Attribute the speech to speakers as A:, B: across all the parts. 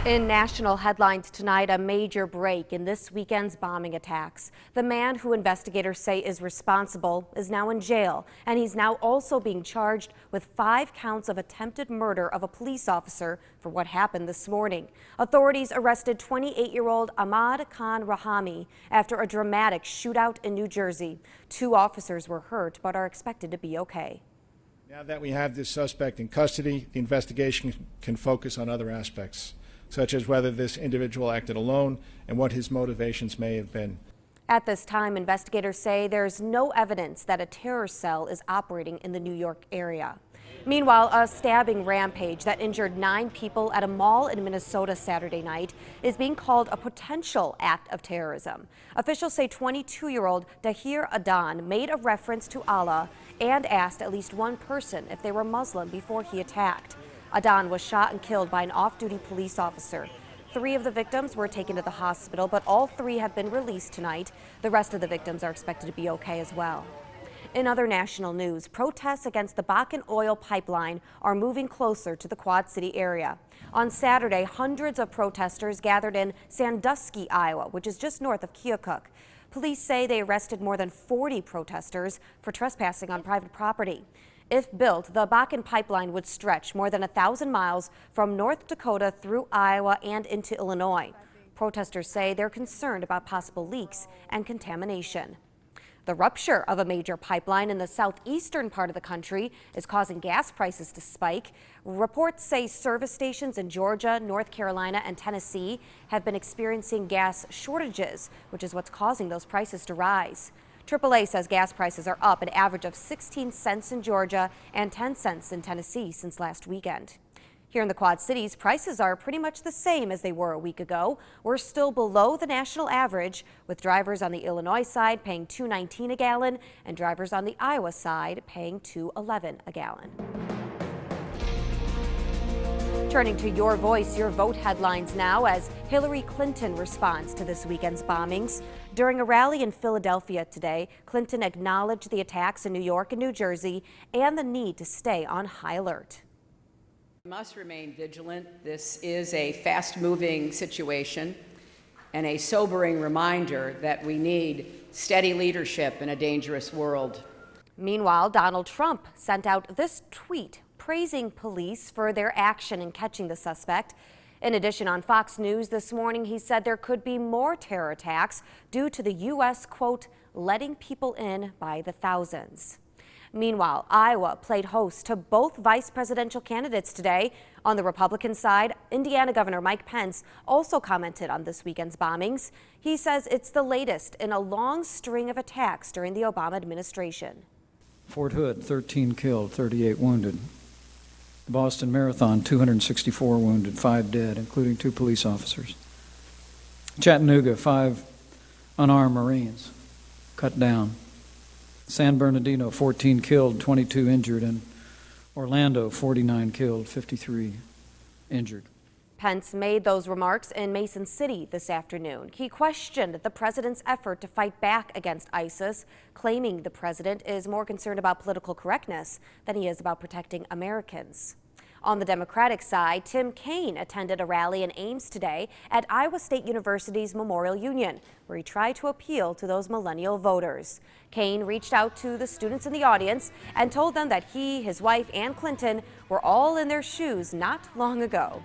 A: In national headlines tonight, a major break in this weekend's bombing attacks. The man who investigators say is responsible is now in jail, and he's now also being charged with 5 counts of attempted murder of a police officer for what happened this morning. Authorities arrested 28-year-old Ahmad Khan Rahami after a dramatic shootout in New Jersey. 2 officers were hurt but are expected to be okay.
B: Now that we have this suspect in custody, the investigation can focus on other aspects, such as whether this individual acted alone and what his motivations may have been.
A: At this time, investigators say there's no evidence that a terror cell is operating in the New York area. Meanwhile, a stabbing rampage that injured 9 people at a mall in Minnesota Saturday night is being called a potential act of terrorism. Officials say 22-year-old Dahir Adan made a reference to Allah and asked at least one person if they were Muslim before he attacked. Adan was shot and killed by an off-duty police officer. 3 of the victims were taken to the hospital, but all 3 have been released tonight. The rest of the victims are expected to be okay as well. In other national news, protests against the Bakken oil pipeline are moving closer to the Quad City area. On Saturday, hundreds of protesters gathered in Sandusky, Iowa, which is just north of Keokuk. Police say they arrested more than 40 protesters for trespassing on private property. If built, the Bakken pipeline would stretch more than 1,000 miles from North Dakota through Iowa and into Illinois. Protesters say they're concerned about possible leaks and contamination. The rupture of a major pipeline in the southeastern part of the country is causing gas prices to spike. Reports say service stations in Georgia, North Carolina, and Tennessee have been experiencing gas shortages, which is what's causing those prices to rise. AAA says gas prices are up an average of 16 cents in Georgia and 10 cents in Tennessee since last weekend. Here in the Quad Cities, prices are pretty much the same as they were a week ago. We're still below the national average, with drivers on the Illinois side paying $2.19 a gallon and drivers on the Iowa side paying $2.11 a gallon. Turning to Your Voice, Your Vote headlines now as Hillary Clinton responds to this weekend's bombings. During a rally in Philadelphia today, Clinton acknowledged the attacks in New York and New Jersey and the need to stay on high alert.
C: We must remain vigilant. This is a fast-moving situation and a sobering reminder that we need steady leadership in a dangerous world.
A: Meanwhile, Donald Trump sent out this tweet praising police for their action in catching the suspect. In addition, on Fox News this morning, he said there could be more terror attacks due to the U.S., quote, letting people in by the thousands. Meanwhile, Iowa played host to both vice presidential candidates today. On the Republican side, Indiana Governor Mike Pence also commented on this weekend's bombings. He says it's the latest in a long string of attacks during the Obama administration.
D: Fort Hood, 13 killed, 38 wounded. The Boston Marathon, 264 wounded, 5 dead, including 2 police officers. Chattanooga, 5 unarmed Marines cut down. San Bernardino, 14 killed, 22 injured, and Orlando, 49 killed, 53 injured.
A: Pence made those remarks in Mason City this afternoon. He questioned the president's effort to fight back against ISIS, claiming the president is more concerned about political correctness than he is about protecting Americans. On the Democratic side, Tim Kaine attended a rally in Ames today at Iowa State University's Memorial Union, where he tried to appeal to those millennial voters. Kaine reached out to the students in the audience and told them that he, his wife, and Clinton were all in their shoes not long ago.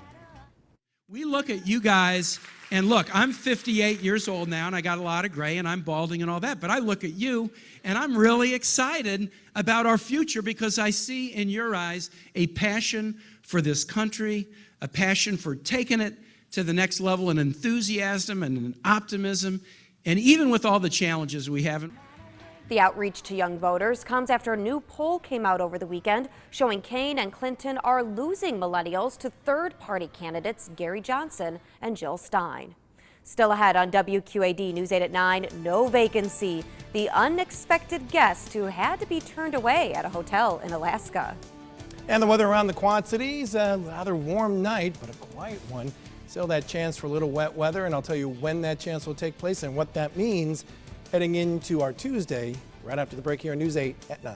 E: We look at you guys, and look, I'm 58 years old now, and I got a lot of gray, and I'm balding and all that, but I look at you, and I'm really excited about our future because I see in your eyes a passion for this country, a passion for taking it to the next level, an enthusiasm and an optimism, and even with all the challenges we have.
A: The outreach to young voters comes after a new poll came out over the weekend showing Kaine and Clinton are losing millennials to third-party candidates Gary Johnson and Jill Stein. Still ahead on WQAD News 8 at 9, no vacancy. The unexpected guest who had to be turned away at a hotel in Alaska.
F: And the weather around the Quad Cities, a rather warm night, but a quiet one. Still that chance for a little wet weather, and I'll tell you when that chance will take place and what that means heading into our Tuesday right after the break here on News 8 at 9.